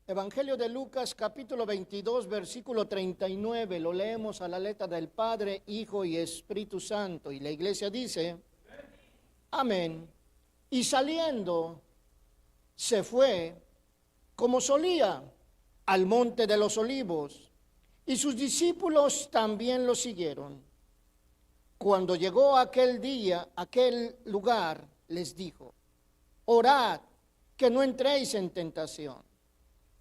Evangelio de Lucas, capítulo 22, versículo 39. Lo leemos a la letra del Padre, Hijo y Espíritu Santo. Y la iglesia dice, amén. Y saliendo, se fue, como solía, al monte de los olivos. Y sus discípulos también lo siguieron. Cuando llegó aquel día, aquel lugar, les dijo, orad, que no entréis en tentación.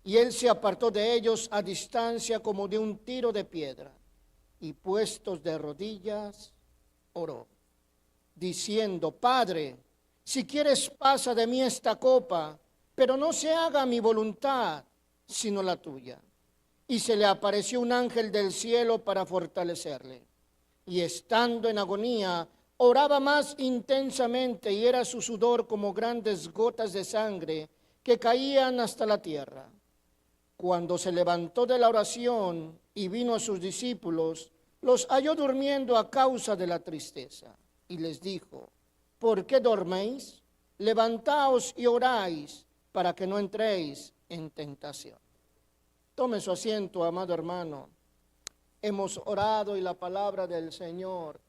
Y él se apartó de ellos a distancia como de un tiro de piedra, y puestos de rodillas, oró, diciendo, Padre, si quieres pasa de mí esta copa, pero no se haga mi voluntad, sino la tuya. Y se le apareció un ángel del cielo para fortalecerle. Y estando en agonía, oraba más intensamente, y era su sudor como grandes gotas de sangre que caían hasta la tierra. Cuando se levantó de la oración y vino a sus discípulos, los halló durmiendo a causa de la tristeza. Y les dijo, ¿por qué dorméis? Levantaos y oráis para que no entréis en tentación. Tome su asiento, amado hermano. Hemos orado y la palabra del Señor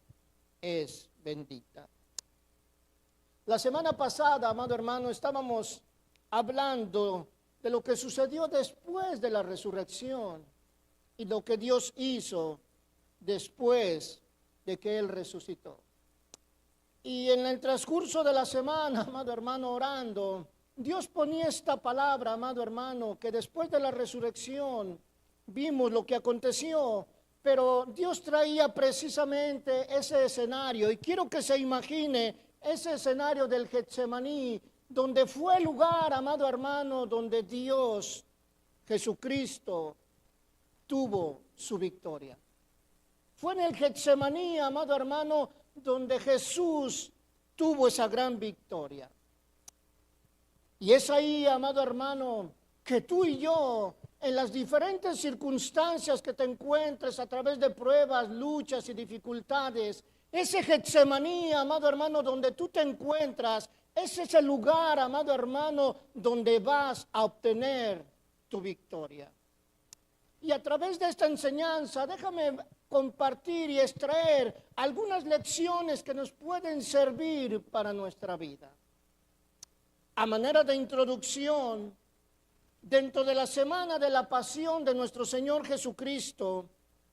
es bendita. La semana pasada, amado hermano, estábamos hablando de lo que sucedió después de la resurrección y lo que Dios hizo después de que Él resucitó. Y en el transcurso de la semana, amado hermano, orando, Dios ponía esta palabra, amado hermano, que después de la resurrección vimos lo que aconteció, pero Dios traía precisamente ese escenario, y quiero que se imagine ese escenario del Getsemaní, donde fue el lugar, amado hermano, donde Dios, Jesucristo, tuvo su victoria. Fue en el Getsemaní, amado hermano, donde Jesús tuvo esa gran victoria. Y es ahí, amado hermano, que tú y yo, en las diferentes circunstancias que te encuentres a través de pruebas, luchas y dificultades, ese Getsemaní, amado hermano, donde tú te encuentras, ese es el lugar, amado hermano, donde vas a obtener tu victoria. Y a través de esta enseñanza, déjame compartir y extraer algunas lecciones que nos pueden servir para nuestra vida. A manera de introducción, dentro de la semana de la pasión de nuestro Señor Jesucristo,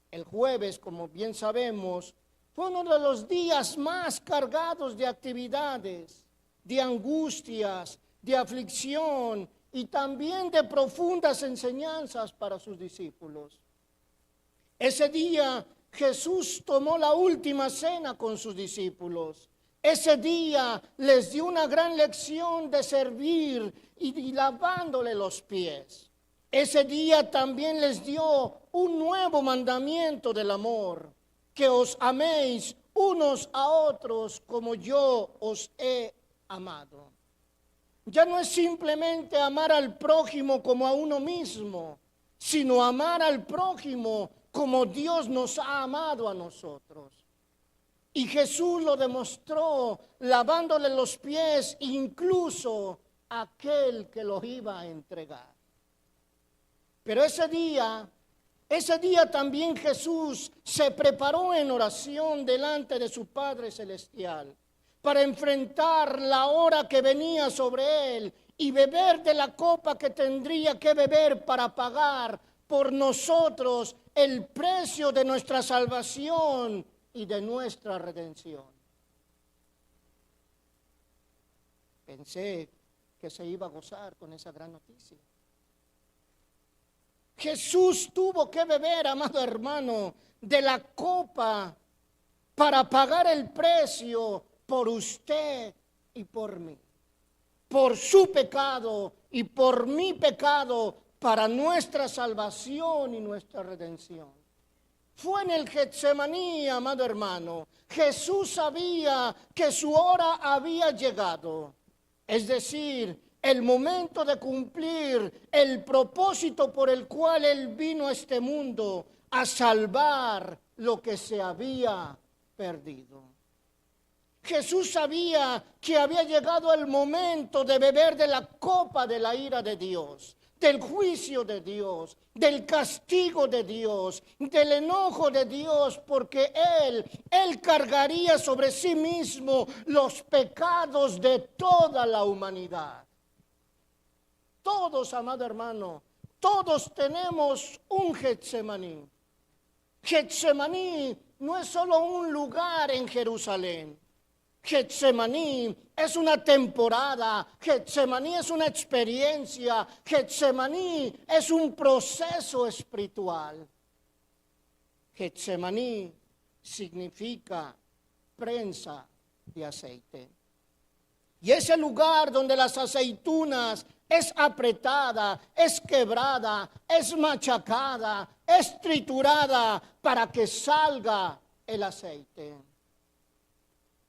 el jueves, como bien sabemos, fue uno de los días más cargados de actividades, de angustias, de aflicción y también de profundas enseñanzas para sus discípulos. Ese día Jesús tomó la última cena con sus discípulos. Ese día les dio una gran lección de servir y lavándole los pies. Ese día también les dio un nuevo mandamiento del amor, que os améis unos a otros como yo os he amado. Ya no es simplemente amar al prójimo como a uno mismo, sino amar al prójimo como Dios nos ha amado a nosotros. Y Jesús lo demostró lavándole los pies incluso a aquel que los iba a entregar. Pero ese día también Jesús se preparó en oración delante de su Padre Celestial para enfrentar la hora que venía sobre él y beber de la copa que tendría que beber para pagar por nosotros el precio de nuestra salvación y de nuestra redención. Pensé que se iba a gozar con esa gran noticia. Jesús tuvo que beber, amado hermano, de la copa para pagar el precio por usted y por mí, por su pecado y por mi pecado, para nuestra salvación y nuestra redención. Fue en el Getsemaní, amado hermano. Jesús sabía que su hora había llegado, es decir, el momento de cumplir el propósito por el cual Él vino a este mundo, a salvar lo que se había perdido. Jesús sabía que había llegado el momento de beber de la copa de la ira de Dios, del juicio de Dios, del castigo de Dios, del enojo de Dios, porque Él cargaría sobre sí mismo los pecados de toda la humanidad. Todos, amado hermano, todos tenemos un Getsemaní. Getsemaní no es solo un lugar en Jerusalén. Getsemaní es una temporada, Getsemaní es una experiencia, Getsemaní es un proceso espiritual. Getsemaní significa prensa de aceite. Y ese lugar donde las aceitunas es apretada, es quebrada, es machacada, es triturada para que salga el aceite.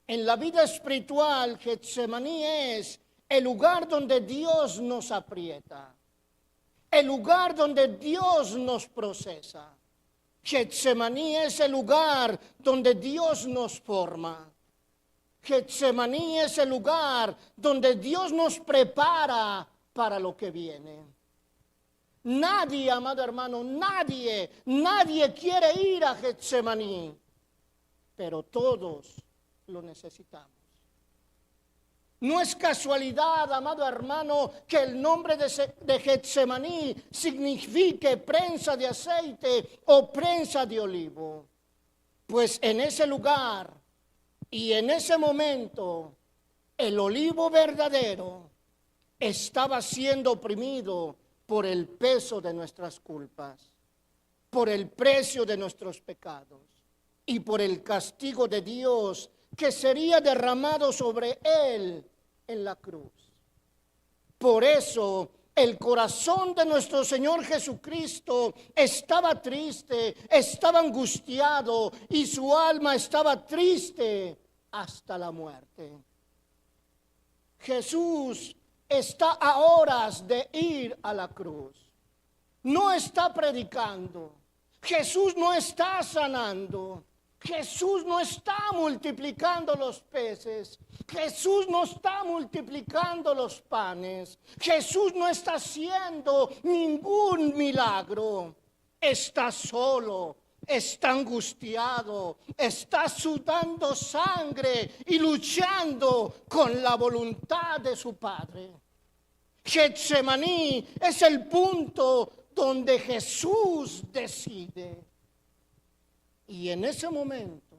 En la vida espiritual, Getsemaní es el lugar donde Dios nos aprieta, el lugar donde Dios nos procesa. Getsemaní es el lugar donde Dios nos forma. Getsemaní es el lugar donde Dios nos prepara para lo que viene. Nadie, amado hermano, nadie quiere ir a Getsemaní, pero todos lo necesitamos. No es casualidad, amado hermano, que el nombre de Getsemaní signifique prensa de aceite o prensa de olivo. Pues en ese lugar y en ese momento, el olivo verdadero estaba siendo oprimido por el peso de nuestras culpas, por el precio de nuestros pecados y por el castigo de Dios que sería derramado sobre él en la cruz. Por eso el corazón de nuestro Señor Jesucristo estaba triste, estaba angustiado y su alma estaba triste hasta la muerte. Jesús está a horas de ir a la cruz. No está predicando. Jesús no está sanando. Jesús no está multiplicando los peces. Jesús no está multiplicando los panes. Jesús no está haciendo ningún milagro. Está solo, está angustiado, está sudando sangre y luchando con la voluntad de su Padre. Getsemaní es el punto donde Jesús decide. Y en ese momento,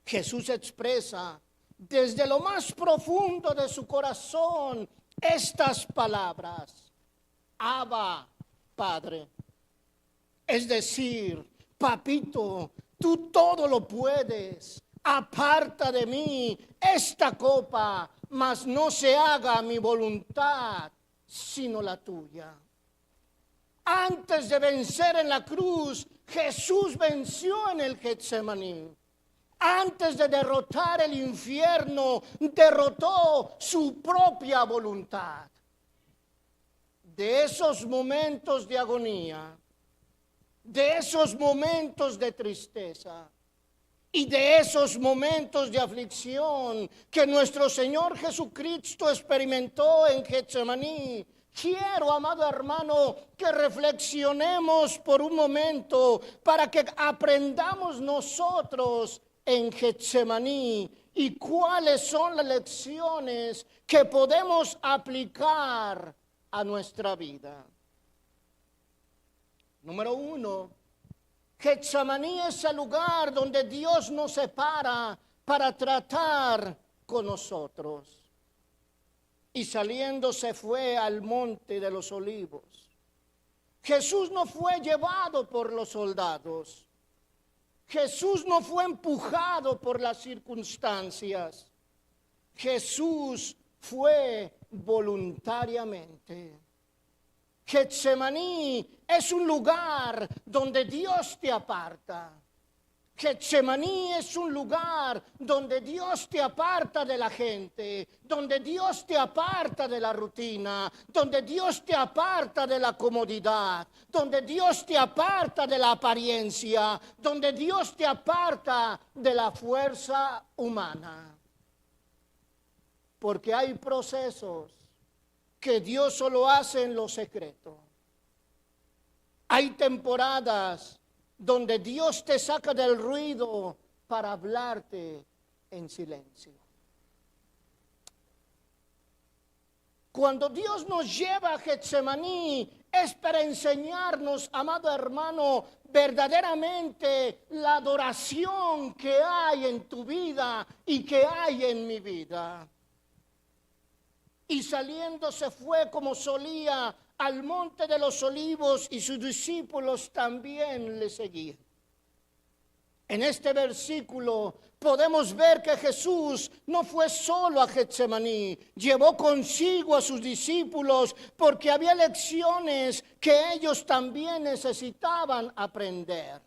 Jesús expresa desde lo más profundo de su corazón estas palabras: Abba, Padre. Es decir, papito, tú todo lo puedes. Aparta de mí esta copa, mas no se haga mi voluntad, sino la tuya. Antes de vencer en la cruz, Jesús venció en el Getsemaní. Antes de derrotar el infierno, derrotó su propia voluntad. De esos momentos de agonía, de esos momentos de tristeza y de esos momentos de aflicción que nuestro Señor Jesucristo experimentó en Getsemaní, quiero, amado hermano, que reflexionemos por un momento para que aprendamos nosotros en Getsemaní y cuáles son las lecciones que podemos aplicar a nuestra vida. Número 1, Getsemaní es el lugar donde Dios nos separa para tratar con nosotros. Y saliendo se fue al monte de los olivos. Jesús no fue llevado por los soldados. Jesús no fue empujado por las circunstancias. Jesús fue voluntariamente. Getsemaní es un lugar donde Dios te aparta. Getsemaní es un lugar donde Dios te aparta de la gente, donde Dios te aparta de la rutina, donde Dios te aparta de la comodidad, donde Dios te aparta de la apariencia, donde Dios te aparta de la fuerza humana. Porque hay procesos que Dios solo hace en lo secreto. Hay temporadas donde Dios te saca del ruido para hablarte en silencio. Cuando Dios nos lleva a Getsemaní, es para enseñarnos, amado hermano, verdaderamente la adoración que hay en tu vida y que hay en mi vida. Y saliendo se fue como solía al monte de los olivos, y sus discípulos también le seguían. En este versículo podemos ver que Jesús no fue solo a Getsemaní, llevó consigo a sus discípulos porque había lecciones que ellos también necesitaban aprender.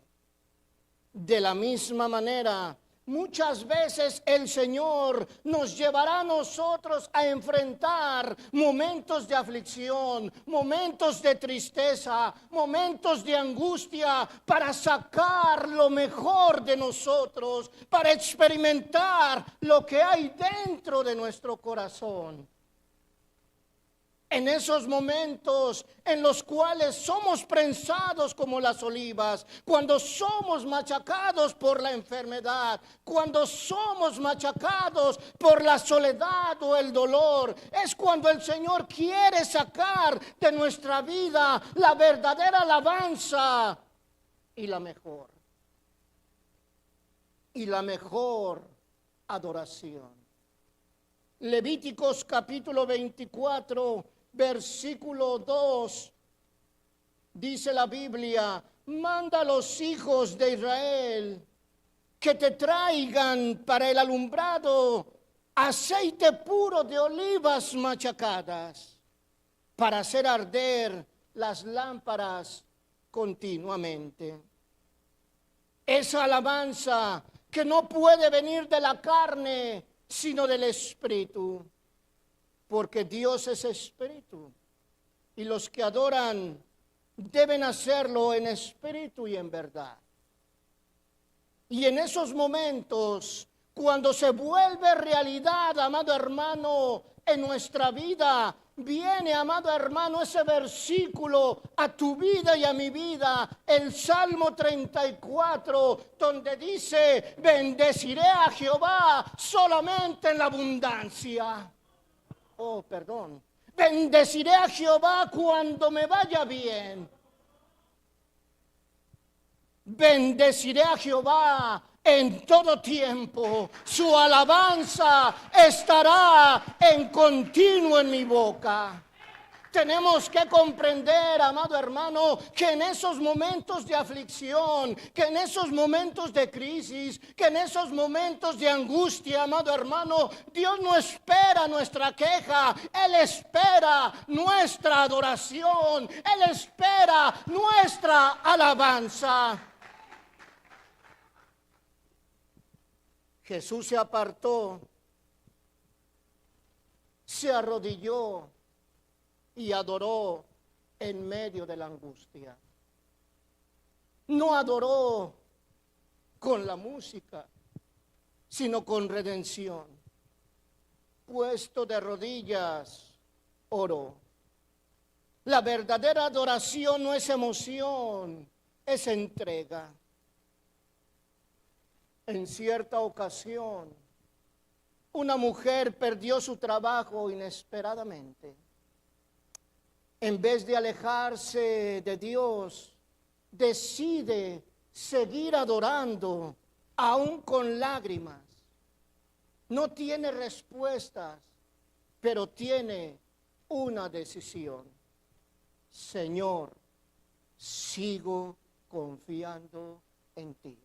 De la misma manera, muchas veces el Señor nos llevará a nosotros a enfrentar momentos de aflicción, momentos de tristeza, momentos de angustia, para sacar lo mejor de nosotros, para experimentar lo que hay dentro de nuestro corazón. En esos momentos en los cuales somos prensados como las olivas, cuando somos machacados por la enfermedad, cuando somos machacados por la soledad o el dolor, es cuando el Señor quiere sacar de nuestra vida la verdadera alabanza y la mejor adoración. Levíticos capítulo 24, versículo 2, dice la Biblia: manda a los hijos de Israel que te traigan para el alumbrado aceite puro de olivas machacadas, para hacer arder las lámparas continuamente. Esa alabanza que no puede venir de la carne, sino del Espíritu, porque Dios es Espíritu, y los que adoran deben hacerlo en espíritu y en verdad. Y en esos momentos, cuando se vuelve realidad, amado hermano, en nuestra vida, viene, amado hermano, ese versículo a tu vida y a mi vida, el Salmo 34, donde dice: bendeciré a Jehová solamente en la abundancia. Bendeciré a Jehová cuando me vaya bien. Bendeciré a Jehová en todo tiempo. Su alabanza estará en continuo en mi boca. Tenemos que comprender, amado hermano, que en esos momentos de aflicción, que en esos momentos de crisis, que en esos momentos de angustia, amado hermano, Dios no espera nuestra queja, Él espera nuestra adoración, Él espera nuestra alabanza. Jesús se apartó, se arrodilló y adoró en medio de la angustia. No adoró con la música, sino con redención. Puesto de rodillas, oró. La verdadera adoración no es emoción, es entrega. En cierta ocasión, una mujer perdió su trabajo inesperadamente. En vez de alejarse de Dios, decide seguir adorando, aún con lágrimas. No tiene respuestas, pero tiene una decisión. Señor, sigo confiando en ti.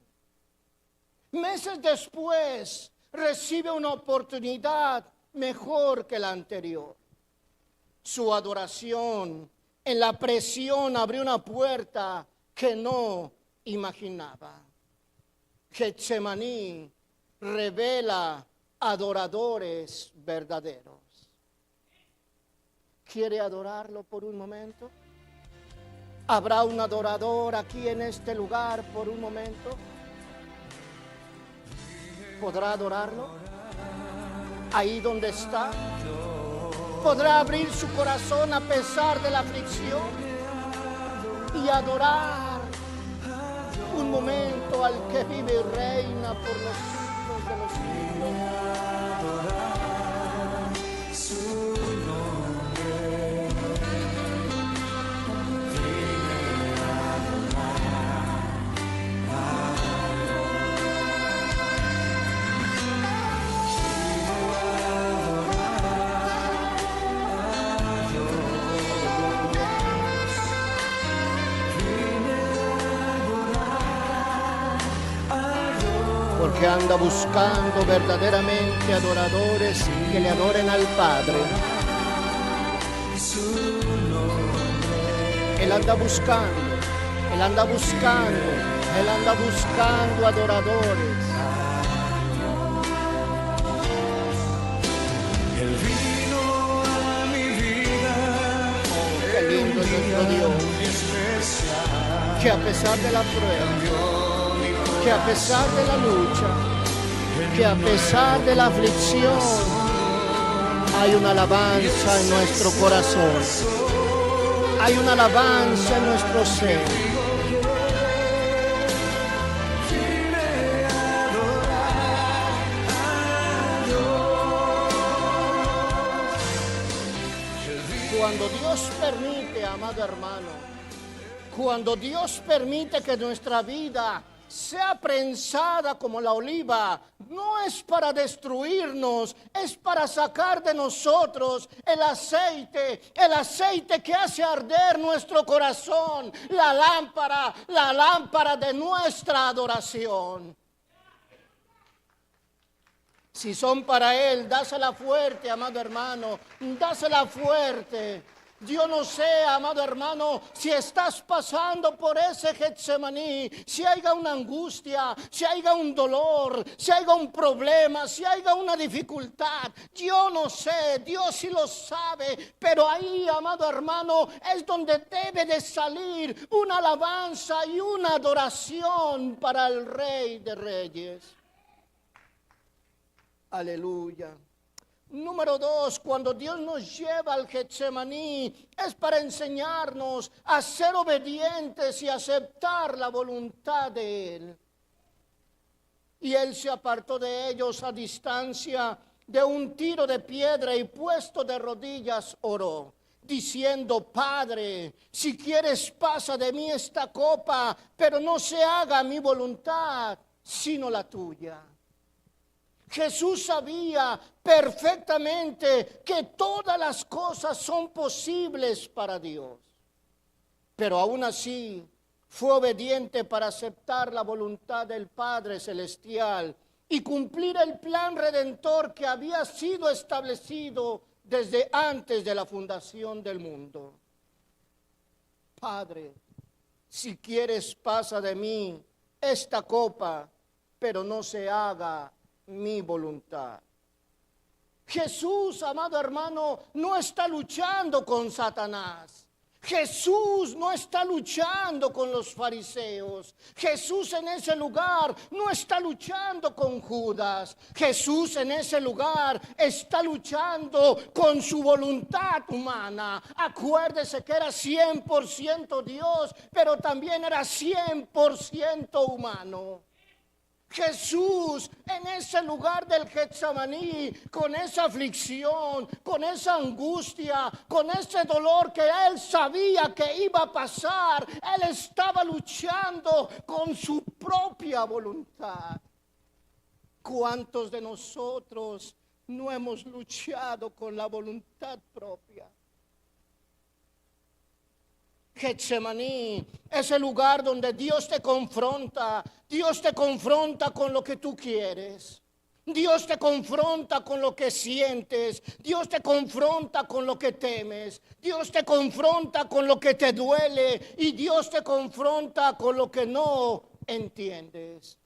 Meses después, recibe una oportunidad mejor que la anterior. Su adoración en la presión abrió una puerta que no imaginaba. Getsemaní revela adoradores verdaderos. ¿Quiere adorarlo por un momento? ¿Habrá un adorador aquí en este lugar por un momento? ¿Podrá adorarlo? Ahí donde está, podrá abrir su corazón a pesar de la aflicción y adorar un momento al que vive y reina por los siglos de los siglos. Porque anda buscando verdaderamente adoradores que le adoren al Padre. Él anda buscando, Él anda buscando, Él anda buscando adoradores. Él vino a mi vida. Oh, qué lindo es nuestro Dios, que a pesar de la prueba, que a pesar de la lucha, que a pesar de la aflicción, hay una alabanza en nuestro corazón, hay una alabanza en nuestro ser. Cuando Dios permite, amado hermano, cuando Dios permite que nuestra vida sea prensada como la oliva, no es para destruirnos, es para sacar de nosotros el aceite que hace arder nuestro corazón, la lámpara de nuestra adoración. Si son para Él, dásela fuerte, amado hermano, dásela fuerte. Yo no sé, amado hermano, si estás pasando por ese Getsemaní, si haya una angustia, si haya un dolor, si haya un problema, si haya una dificultad. Yo no sé, Dios sí lo sabe, pero ahí, amado hermano, es donde debe de salir una alabanza y una adoración para el Rey de Reyes. Aleluya. Número 2, cuando Dios nos lleva al Getsemaní, es para enseñarnos a ser obedientes y aceptar la voluntad de Él. Y Él se apartó de ellos a distancia de un tiro de piedra y puesto de rodillas oró, diciendo: Padre, si quieres pasa de mí esta copa, pero no se haga mi voluntad, sino la tuya. Jesús sabía perfectamente que todas las cosas son posibles para Dios, pero aún así fue obediente para aceptar la voluntad del Padre Celestial y cumplir el plan redentor que había sido establecido desde antes de la fundación del mundo. Padre, si quieres pasa de mí esta copa, pero no se haga mi voluntad. Jesús, amado hermano, no está luchando con Satanás. Jesús no está luchando con los fariseos. Jesús en ese lugar no está luchando con Judas. Jesús en ese lugar está luchando con su voluntad humana. Acuérdese que era 100% Dios, pero también era 100% humano. Jesús en ese lugar del Getsemaní, con esa aflicción, con esa angustia, con ese dolor que Él sabía que iba a pasar, Él estaba luchando con su propia voluntad. ¿Cuántos de nosotros no hemos luchado con la voluntad propia? Getsemaní es el lugar donde Dios te confronta con lo que tú quieres. Dios te confronta con lo que sientes. Dios te confronta con lo que temes. Dios te confronta con lo que te duele. Y Dios te confronta con lo que no entiendes.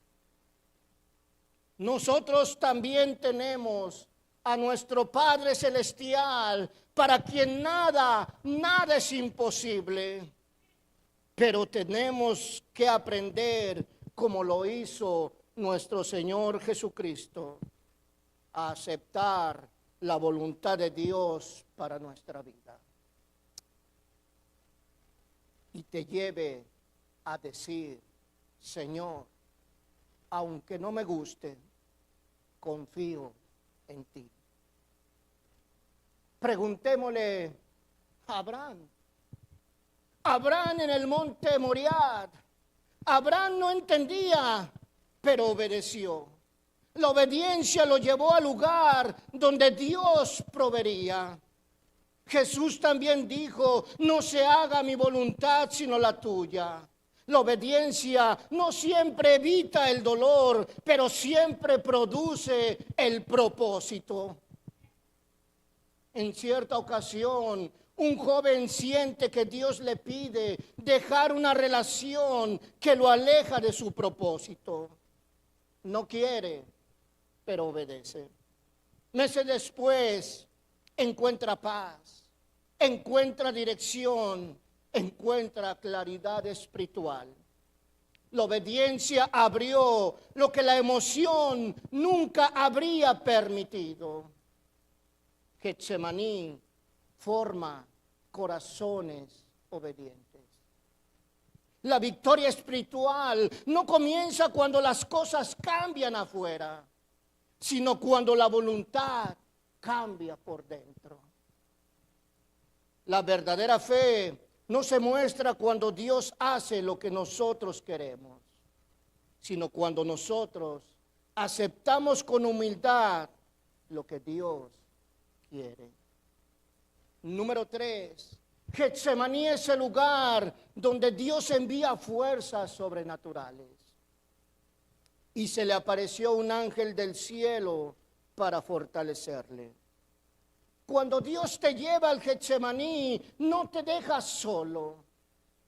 Nosotros también tenemos a nuestro Padre Celestial, para quien nada es imposible. Pero tenemos que aprender, como lo hizo nuestro Señor Jesucristo, a aceptar la voluntad de Dios para nuestra vida. Y te lleve a decir, Señor, aunque no me guste, confío en ti. Preguntémosle a Abraham. Abraham en el monte Moriah. Abraham no entendía, pero obedeció. La obediencia lo llevó al lugar donde Dios proveería. Jesús también dijo, no se haga mi voluntad sino la tuya. La obediencia no siempre evita el dolor, pero siempre produce el propósito. En cierta ocasión, un joven siente que Dios le pide dejar una relación que lo aleja de su propósito. No quiere, pero obedece. Meses después, encuentra paz, encuentra dirección, encuentra claridad espiritual. La obediencia abrió lo que la emoción nunca habría permitido. Getsemaní forma corazones obedientes. La victoria espiritual no comienza cuando las cosas cambian afuera, sino cuando la voluntad cambia por dentro. La verdadera fe no se muestra cuando Dios hace lo que nosotros queremos, sino cuando nosotros aceptamos con humildad lo que Dios quiere. Número 3, Getsemaní es el lugar donde Dios envía fuerzas sobrenaturales. Y se le apareció un ángel del cielo para fortalecerle. Cuando Dios te lleva al Getsemaní, no te deja solo.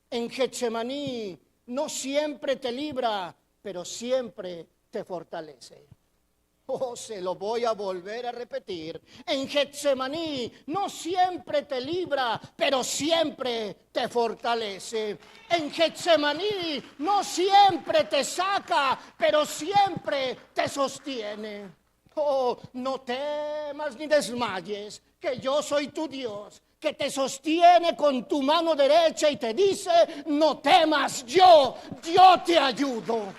En Getsemaní no siempre te libra, pero siempre te fortalece. Oh, se lo voy a volver a repetir. En Getsemaní no siempre te libra, pero siempre te fortalece. En Getsemaní no siempre te saca, pero siempre te sostiene. Oh, no temas ni desmayes, que yo soy tu Dios, que te sostiene con tu mano derecha y te dice, no temas, yo te ayudo.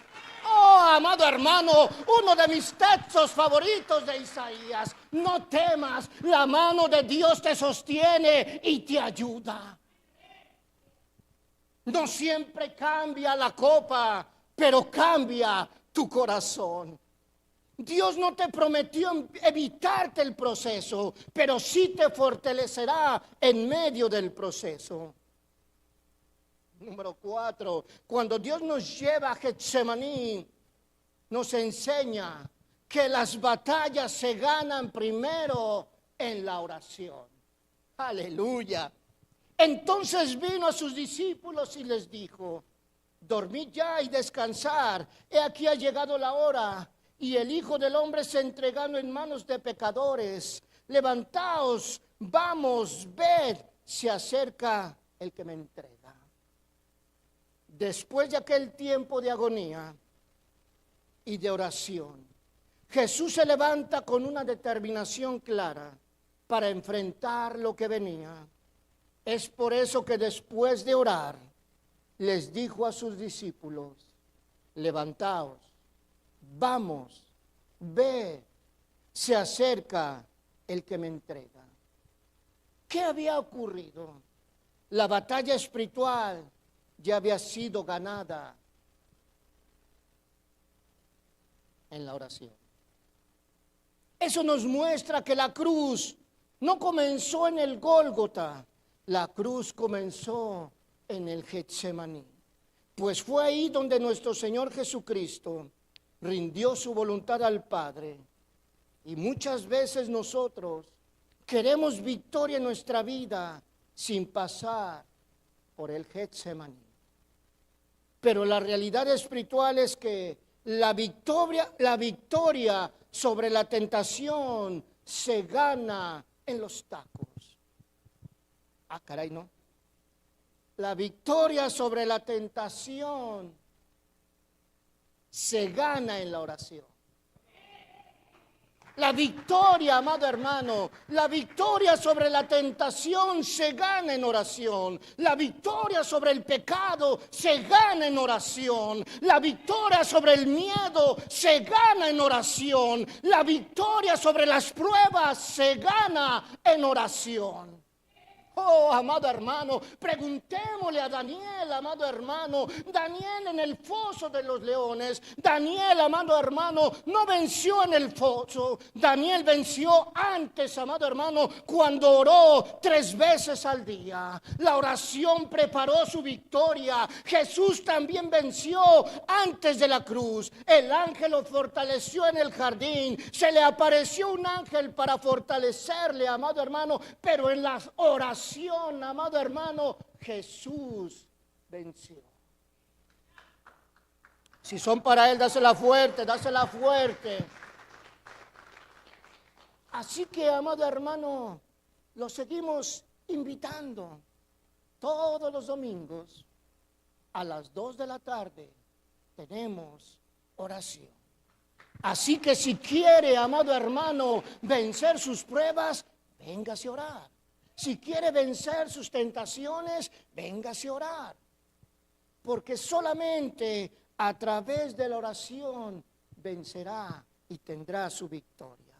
Oh, amado hermano, uno de mis textos favoritos de Isaías, no temas, la mano de Dios te sostiene y te ayuda. No siempre cambia la copa, pero cambia tu corazón. Dios no te prometió evitarte el proceso, pero sí te fortalecerá en medio del proceso. Número 4, cuando Dios nos lleva a Getsemaní, nos enseña que las batallas se ganan primero en la oración. Aleluya. Entonces vino a sus discípulos y les dijo, dormid ya y descansar, he aquí ha llegado la hora, y el Hijo del Hombre se entregando en manos de pecadores. Levantaos, vamos, ved, se acerca el que me entrega. Después de aquel tiempo de agonía y de oración, Jesús se levanta con una determinación clara para enfrentar lo que venía. Es por eso que después de orar, les dijo a sus discípulos, levantaos, vamos, ve, se acerca el que me entrega. ¿Qué había ocurrido? La batalla espiritual ya había sido ganada en la oración. Eso nos muestra que la cruz no comenzó en el Gólgota, la cruz comenzó en el Getsemaní. Pues fue ahí donde nuestro Señor Jesucristo rindió su voluntad al Padre. Y muchas veces nosotros queremos victoria en nuestra vida sin pasar por el Getsemaní. Pero la realidad espiritual es que la victoria sobre la tentación se gana en los tacos. Ah, caray, ¿no? La victoria sobre la tentación se gana en la oración. La victoria, amado hermano, la victoria sobre la tentación se gana en oración. La victoria sobre el pecado se gana en oración. La victoria sobre el miedo se gana en oración. La victoria sobre las pruebas se gana en oración. Oh, amado hermano, preguntémosle a Daniel, amado hermano. Daniel en el foso de los leones. Daniel, amado hermano, no venció en el foso. Daniel venció antes, amado hermano, cuando oró 3 veces al día. La oración preparó su victoria. Jesús también venció antes de la cruz. El ángel lo fortaleció en el jardín. Se le apareció un ángel para fortalecerle, amado hermano, pero en las oraciones, amado hermano, Jesús venció. Si son para Él, dásela fuerte, dásela fuerte. Así que, amado hermano, lo seguimos invitando todos los domingos a las 2 de la tarde. Tenemos oración. Así que si quiere, amado hermano, vencer sus pruebas, véngase a orar. Si quiere vencer sus tentaciones, véngase a orar. Porque solamente a través de la oración vencerá y tendrá su victoria.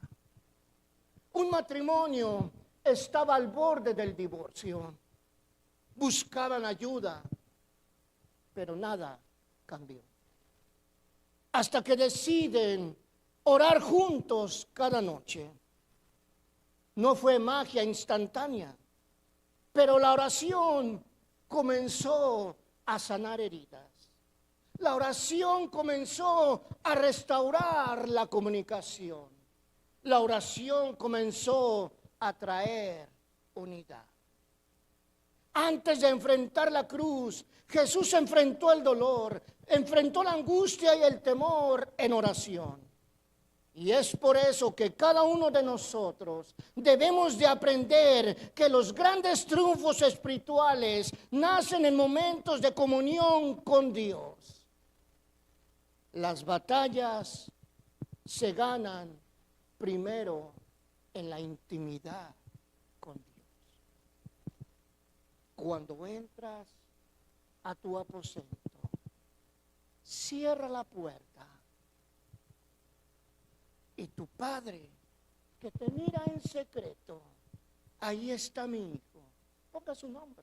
Un matrimonio estaba al borde del divorcio. Buscaban ayuda, pero nada cambió. Hasta que deciden orar juntos cada noche. No fue magia instantánea, pero la oración comenzó a sanar heridas. La oración comenzó a restaurar la comunicación. La oración comenzó a traer unidad. Antes de enfrentar la cruz, Jesús enfrentó el dolor, enfrentó la angustia y el temor en oración. Y es por eso que cada uno de nosotros debemos de aprender que los grandes triunfos espirituales nacen en momentos de comunión con Dios. Las batallas se ganan primero en la intimidad con Dios. Cuando entras a tu aposento, cierra la puerta. Y tu Padre, que te mira en secreto, ahí está mi hijo. Ponga su nombre.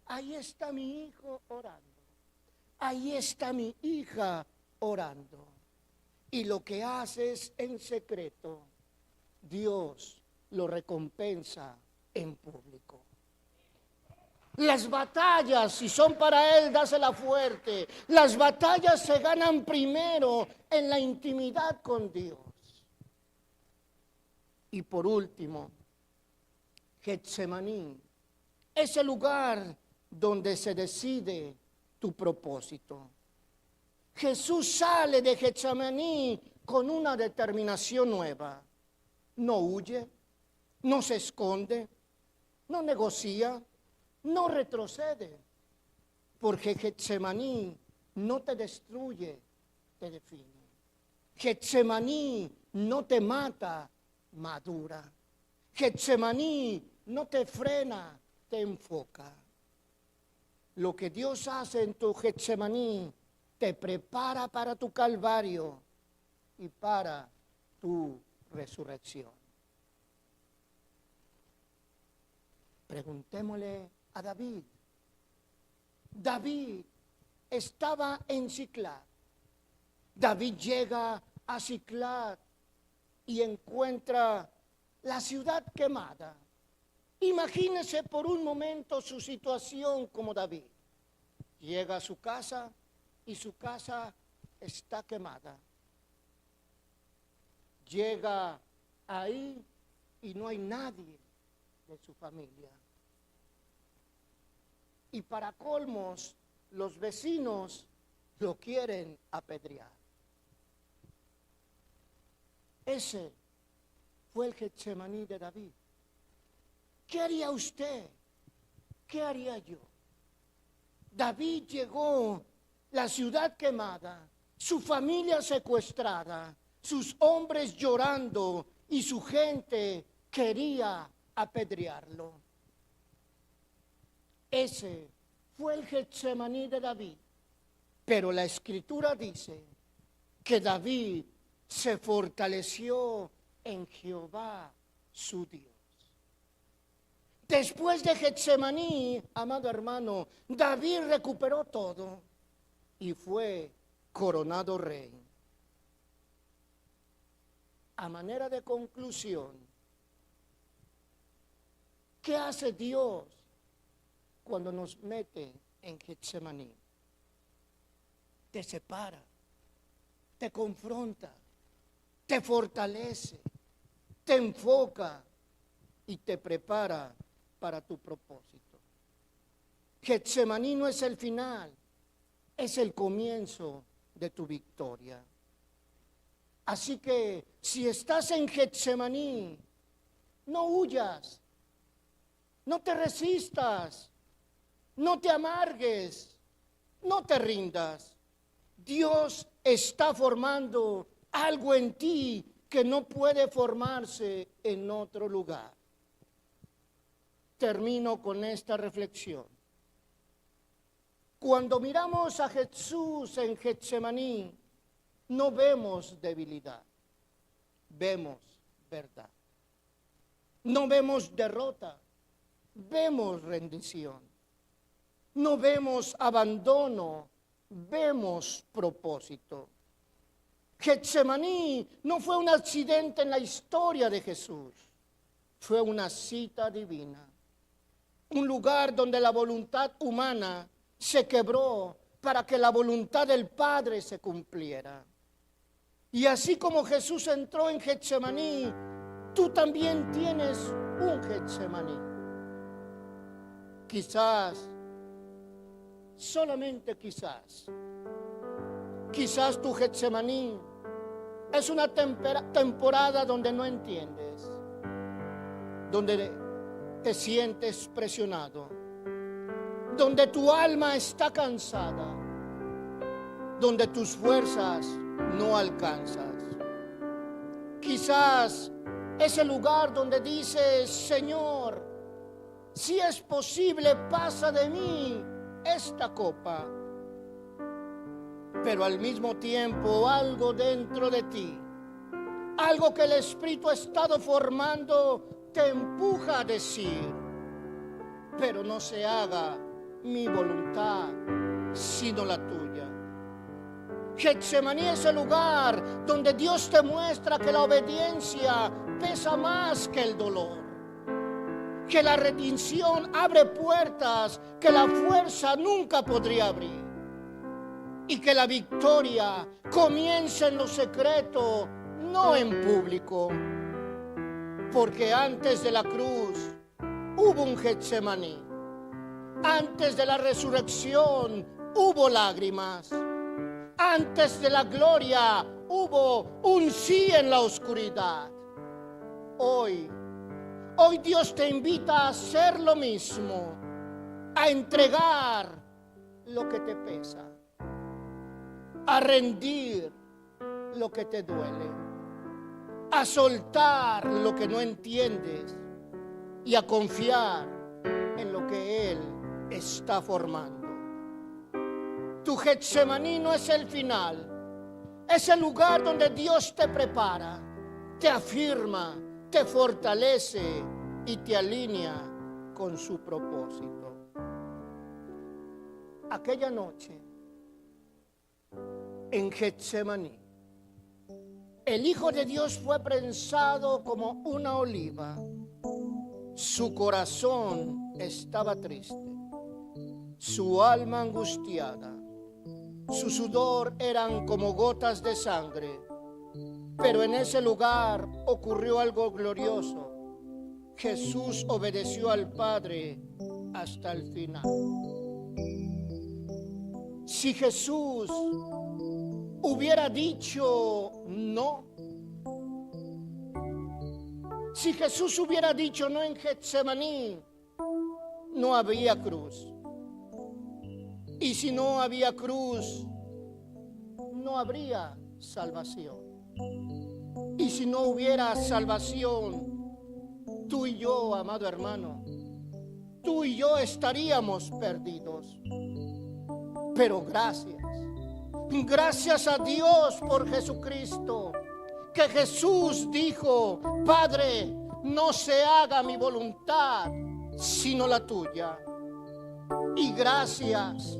Ahí está mi hijo orando. Ahí está mi hija orando. Y lo que haces en secreto, Dios lo recompensa en público. Las batallas, si son para Él, dásela fuerte. Las batallas se ganan primero en la intimidad con Dios. Y por último, Getsemaní es el lugar donde se decide tu propósito. Jesús sale de Getsemaní con una determinación nueva. No huye, no se esconde, no negocia, no retrocede. Porque Getsemaní no te destruye, te define. Getsemaní no te mata, madura. Getsemaní no te frena, te enfoca. Lo que Dios hace en tu Getsemaní te prepara para tu calvario y para tu resurrección. Preguntémosle a David. David estaba en Siclag. David llega a Siclag y encuentra la ciudad quemada. Imagínese por un momento su situación como David. Llega a su casa y su casa está quemada. Llega ahí y no hay nadie de su familia. Y para colmos, los vecinos lo quieren apedrear. Ese fue el Getsemaní de David. ¿Qué haría usted? ¿Qué haría yo? David llegó, la ciudad quemada, su familia secuestrada, sus hombres llorando y su gente quería apedrearlo. Ese fue el Getsemaní de David. Pero la Escritura dice que David se fortaleció en Jehová su Dios. Después de Getsemaní, amado hermano, David recuperó todo y fue coronado rey. A manera de conclusión, ¿qué hace Dios cuando nos mete en Getsemaní? Te separa, te confronta, te fortalece, te enfoca y te prepara para tu propósito. Getsemaní no es el final, es el comienzo de tu victoria. Así que si estás en Getsemaní, no huyas, no te resistas, no te amargues, no te rindas. Dios está formando algo en ti que no puede formarse en otro lugar. Termino con esta reflexión. Cuando miramos a Jesús en Getsemaní, no vemos debilidad, vemos verdad. No vemos derrota, vemos rendición. No vemos abandono, vemos propósito. Getsemaní no fue un accidente en la historia de Jesús, fue una cita divina. Un lugar donde la voluntad humana se quebró para que la voluntad del Padre se cumpliera. Y así como Jesús entró en Getsemaní, tú también tienes un Getsemaní. Quizás, solamente quizás tu Getsemaní es una temporada donde no entiendes, donde te sientes presionado, donde tu alma está cansada, donde tus fuerzas no alcanzas. Quizás es el lugar donde dices: Señor, si es posible, pasa de mí esta copa. Pero al mismo tiempo algo dentro de ti, algo que el Espíritu ha estado formando, te empuja a decir: pero no se haga mi voluntad, sino la tuya. Getsemaní es el lugar donde Dios te muestra que la obediencia pesa más que el dolor, que la redención abre puertas que la fuerza nunca podría abrir, y que la victoria comienza en lo secreto, no en público. Porque antes de la cruz hubo un Getsemaní, antes de la resurrección hubo lágrimas, antes de la gloria hubo un sí en la oscuridad. Hoy Dios te invita a hacer lo mismo, a entregar lo que te pesa, a rendir lo que te duele, a soltar lo que no entiendes y a confiar en lo que Él está formando. Tu Getsemaní no es el final, es el lugar donde Dios te prepara, te afirma, te fortalece y te alinea con su propósito. Aquella noche en Getsemaní, el Hijo de Dios fue prensado como una oliva. Su corazón estaba triste, su alma angustiada, su sudor eran como gotas de sangre. Pero en ese lugar ocurrió algo glorioso. Jesús obedeció al Padre hasta el final. Si Jesús hubiera dicho no, si Jesús hubiera dicho no en Getsemaní, no había cruz. Y si no había cruz, no habría salvación. Y Y si no hubiera salvación, tú y yo, amado hermano, tú y yo estaríamos perdidos. Pero gracias a Dios por Jesucristo, que Jesús dijo: Padre, no se haga mi voluntad, sino la tuya. Y gracias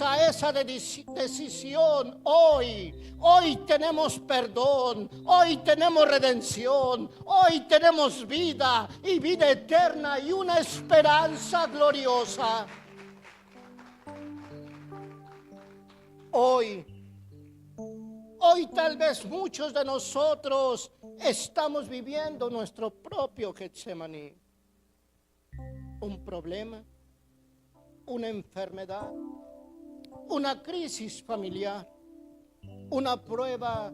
a esa decisión, hoy tenemos perdón, hoy tenemos redención, hoy tenemos vida y vida eterna y una esperanza gloriosa. Hoy tal vez muchos de nosotros estamos viviendo nuestro propio Getsemaní. Un problema, una enfermedad, una crisis familiar, una prueba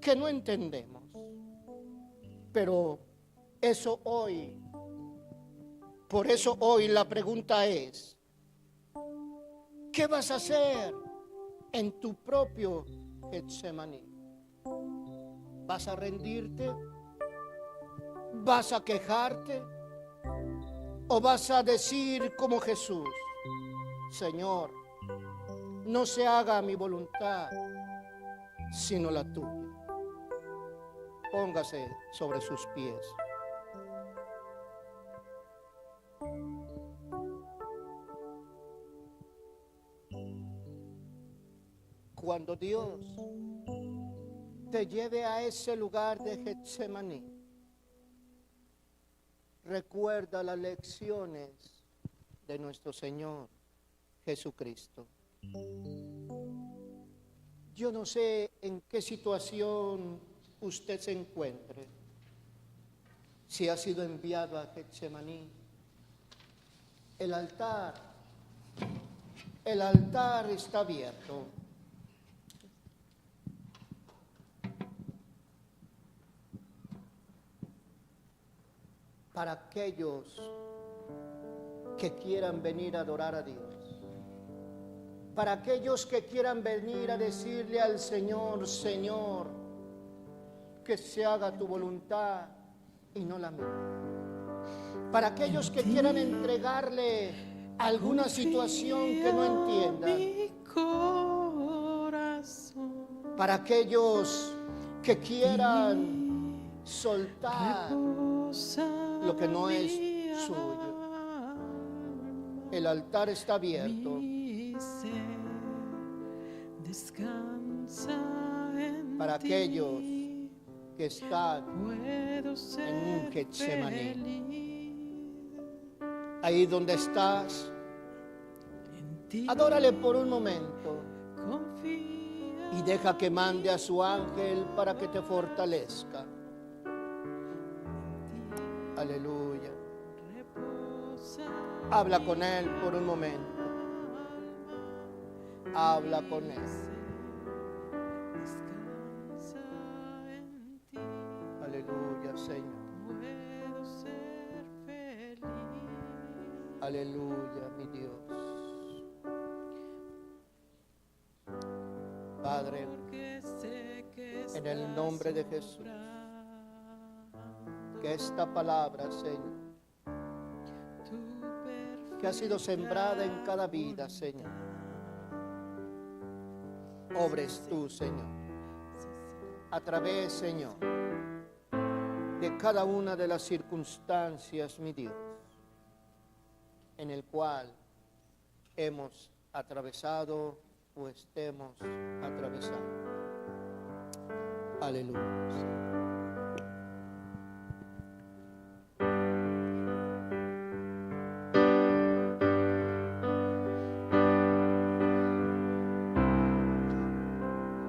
que no entendemos. Pero por eso hoy la pregunta es: ¿qué vas a hacer en tu propio Getsemaní? ¿Vas a rendirte? ¿Vas a quejarte? ¿O vas a decir como Jesús: Señor, no se haga mi voluntad, sino la tuya? Póngase sobre sus pies. Cuando Dios te lleve a ese lugar de Getsemaní, recuerda las lecciones de nuestro Señor Jesucristo. Yo no sé en qué situación usted se encuentre, si ha sido enviado a Getsemaní. El altar está abierto. Para aquellos que quieran venir a adorar a Dios, para aquellos que quieran venir a decirle al Señor: Señor, que se haga tu voluntad y no la mía. Para aquellos que quieran entregarle alguna situación que no entiendan. Para aquellos que quieran soltar lo que no es suyo. El altar está abierto para aquellos que están en un Getsemaní. Ahí donde estás, adórale por un momento y deja que mande a su ángel para que te fortalezca. Aleluya. Habla con él por un momento. Habla con él. Aleluya, Señor. Aleluya, mi Dios. Padre, en el nombre de Jesús, que esta palabra, Señor, que ha sido sembrada en cada vida, Señor, obres tú, Señor, a través, Señor, de cada una de las circunstancias, mi Dios, en el cual hemos atravesado o estemos atravesando. Aleluya.